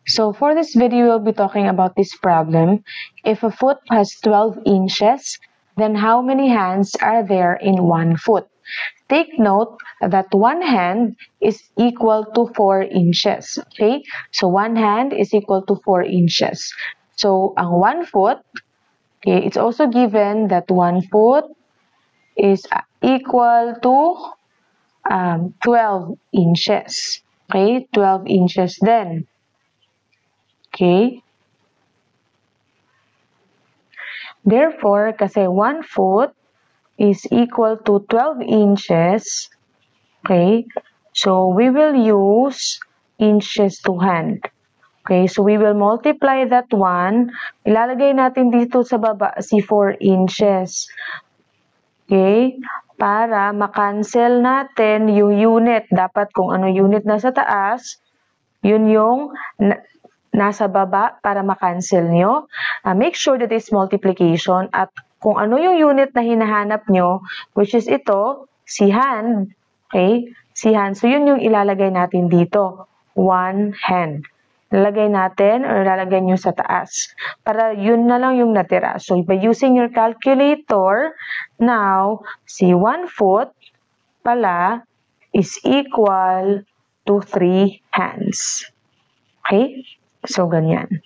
So for this video, we'll be talking about this problem. If a foot has 12 inches, then how many hands are there in 1 foot? Take note that 1 hand is equal to 4 inches. Okay? So 1 hand is equal to 4 inches. So ang 1 foot, okay, it's also given that 1 foot is equal to 12 inches. Okay? 12 inches then. Okay? Therefore, kasi 1 foot is equal to 12 inches, okay? So, we will use inches to hand. Okay, so we will multiply that one. Ilalagay natin dito sa baba si 4 inches. Okay, para makancel natin yung unit. Dapat kung ano unit na sa taas, yun yung nasa baba para makancel nyo. Make sure that it's multiplication at kung ano yung unit na hinahanap nyo, which is ito, si hand. Okay? Si hand. So, yun yung ilalagay natin dito. 1 hand. Ilalagay natin or ilalagay nyo sa taas. Para yun na lang yung natira. So, by using your calculator, now, si 1 foot pala is equal to 3 hands. Okay? So, ganyan.